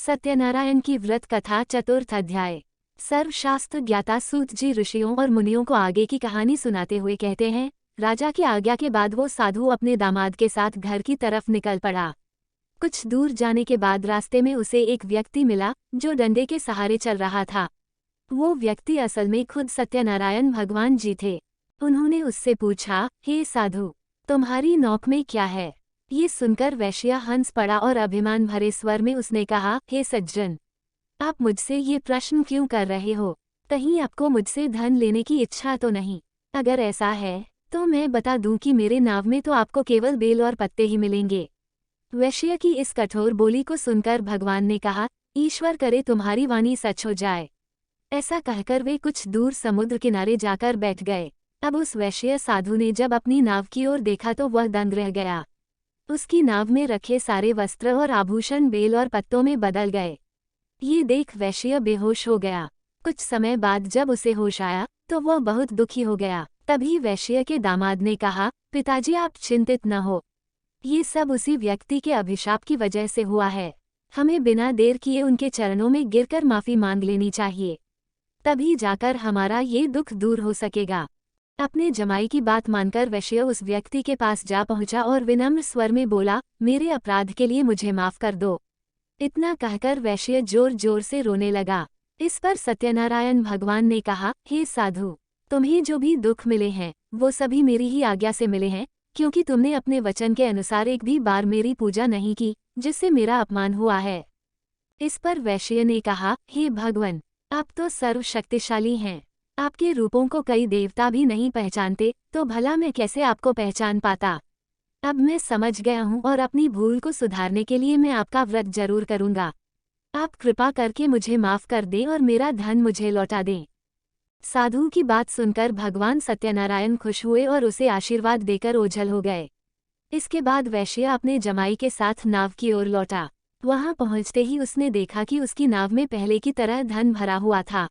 सत्यनारायण की व्रत कथा चतुर्थ अध्याय। सर्वशास्त्र ज्ञाता सूत जी ऋषियों और मुनियों को आगे की कहानी सुनाते हुए कहते हैं, राजा की आज्ञा के बाद वो साधु अपने दामाद के साथ घर की तरफ निकल पड़ा। कुछ दूर जाने के बाद रास्ते में उसे एक व्यक्ति मिला जो डंडे के सहारे चल रहा था। वो व्यक्ति असल में खुद सत्यनारायण भगवान जी थे। उन्होंने उससे पूछा, हे साधु, तुम्हारी नौक में क्या है? ये सुनकर वैश्य हंस पड़ा और अभिमान भरे स्वर में उसने कहा, हे सज्जन, आप मुझसे ये प्रश्न क्यों कर रहे हो? कहीं आपको मुझसे धन लेने की इच्छा तो नहीं? अगर ऐसा है तो मैं बता दूं कि मेरे नाव में तो आपको केवल बेल और पत्ते ही मिलेंगे। वैश्य की इस कठोर बोली को सुनकर भगवान ने कहा, ईश्वर करे तुम्हारी वाणी सच हो जाए। ऐसा कहकर वे कुछ दूर समुद्र किनारे जाकर बैठ गए। अब उस वैश्य साधु ने जब अपनी नाव की ओर देखा तो वह दंग रह गया। उसकी नाव में रखे सारे वस्त्र और आभूषण बेल और पत्तों में बदल गए। ये देख वैश्य बेहोश हो गया। कुछ समय बाद जब उसे होश आया तो वह बहुत दुखी हो गया। तभी वैश्य के दामाद ने कहा, पिताजी आप चिंतित न हो, ये सब उसी व्यक्ति के अभिशाप की वजह से हुआ है। हमें बिना देर किए उनके चरणों में गिरकर माफी मांग लेनी चाहिए, तभी जाकर हमारा ये दुख दूर हो सकेगा। अपने जमाई की बात मानकर वैश्य उस व्यक्ति के पास जा पहुंचा और विनम्र स्वर में बोला, मेरे अपराध के लिए मुझे माफ कर दो। इतना कहकर वैश्य जोर जोर से रोने लगा। इस पर सत्यनारायण भगवान ने कहा, हे साधु, तुम्हें जो भी दुख मिले हैं वो सभी मेरी ही आज्ञा से मिले हैं, क्योंकि तुमने अपने वचन के अनुसार एक भी बार मेरी पूजा नहीं की, जिससे मेरा अपमान हुआ है। इस पर वैश्य ने कहा, हे भगवान, आप तो सर्वशक्तिशाली हैं, आपके रूपों को कई देवता भी नहीं पहचानते, तो भला मैं कैसे आपको पहचान पाता? अब मैं समझ गया हूँ और अपनी भूल को सुधारने के लिए मैं आपका व्रत जरूर करूँगा। आप कृपा करके मुझे माफ कर दें और मेरा धन मुझे लौटा दें। साधु की बात सुनकर भगवान सत्यनारायण खुश हुए और उसे आशीर्वाद देकर ओझल हो गए। इसके बाद वैश्य अपने जमाई के साथ नाव की ओर लौटा। वहां पहुंचते ही उसने देखा कि उसकी नाव में पहले की तरह धन भरा हुआ था।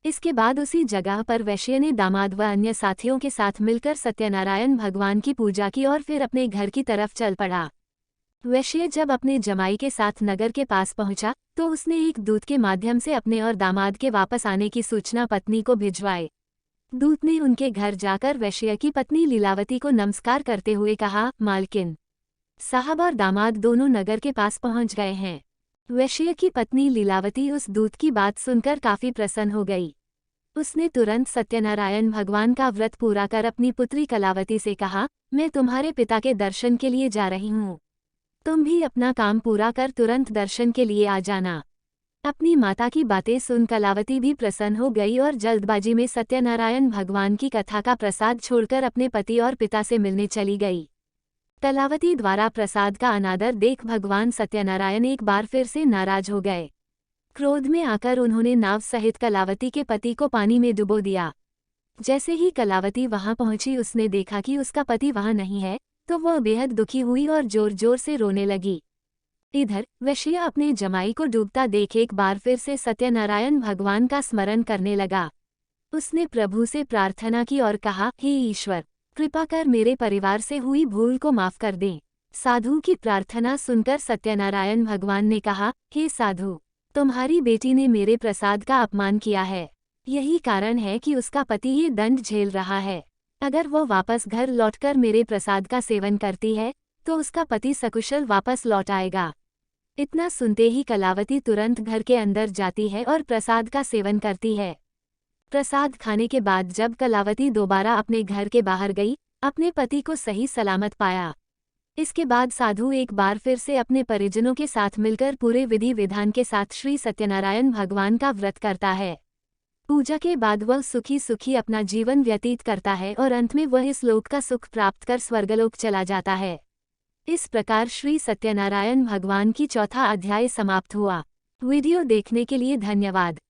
इसके बाद उसी जगह पर वैश्य ने दामाद व अन्य साथियों के साथ मिलकर सत्यनारायण भगवान की पूजा की और फिर अपने घर की तरफ चल पड़ा। वैश्य जब अपने जमाई के साथ नगर के पास पहुंचा तो उसने एक दूत के माध्यम से अपने और दामाद के वापस आने की सूचना पत्नी को भिजवाई। दूत ने उनके घर जाकर वैश्य की पत्नी लीलावती को नमस्कार करते हुए कहा, मालकिन साहब और दामाद दोनों नगर के पास पहुंच गए हैं। वैश्य की पत्नी लीलावती उस दूत की बात सुनकर काफी प्रसन्न हो गई। उसने तुरंत सत्यनारायण भगवान का व्रत पूरा कर अपनी पुत्री कलावती से कहा, मैं तुम्हारे पिता के दर्शन के लिए जा रही हूँ, तुम भी अपना काम पूरा कर तुरंत दर्शन के लिए आ जाना। अपनी माता की बातें सुन कलावती भी प्रसन्न हो गई और जल्दबाजी में सत्यनारायण भगवान की कथा का प्रसाद छोड़कर अपने पति और पिता से मिलने चली गई। कलावती द्वारा प्रसाद का अनादर देख भगवान सत्यनारायण एक बार फिर से नाराज हो गए। क्रोध में आकर उन्होंने नाव सहित कलावती के पति को पानी में डुबो दिया। जैसे ही कलावती वहां पहुंची उसने देखा कि उसका पति वहां नहीं है, तो वह बेहद दुखी हुई और जोर जोर से रोने लगी। इधर वैश्य अपने जमाई को डूबता देख एक बार फिर से सत्यनारायण भगवान का स्मरण करने लगा। उसने प्रभु से प्रार्थना की और कहा, हे ईश्वर, कृपा कर मेरे परिवार से हुई भूल को माफ कर दें। साधु की प्रार्थना सुनकर सत्यनारायण भगवान ने कहा, हे साधु, तुम्हारी बेटी ने मेरे प्रसाद का अपमान किया है, यही कारण है कि उसका पति ये दंड झेल रहा है। अगर वो वापस घर लौटकर मेरे प्रसाद का सेवन करती है तो उसका पति सकुशल वापस लौट आएगा। इतना सुनते ही कलावती तुरंत घर के अंदर जाती है और प्रसाद का सेवन करती है। प्रसाद खाने के बाद जब कलावती दोबारा अपने घर के बाहर गई, अपने पति को सही सलामत पाया। इसके बाद साधु एक बार फिर से अपने परिजनों के साथ मिलकर पूरे विधि विधान के साथ श्री सत्यनारायण भगवान का व्रत करता है। पूजा के बाद वह सुखी सुखी अपना जीवन व्यतीत करता है और अंत में वह इस लोक का सुख प्राप्त कर स्वर्गलोक चला जाता है। इस प्रकार श्री सत्यनारायण भगवान की चौथा अध्याय समाप्त हुआ। वीडियो देखने के लिए धन्यवाद।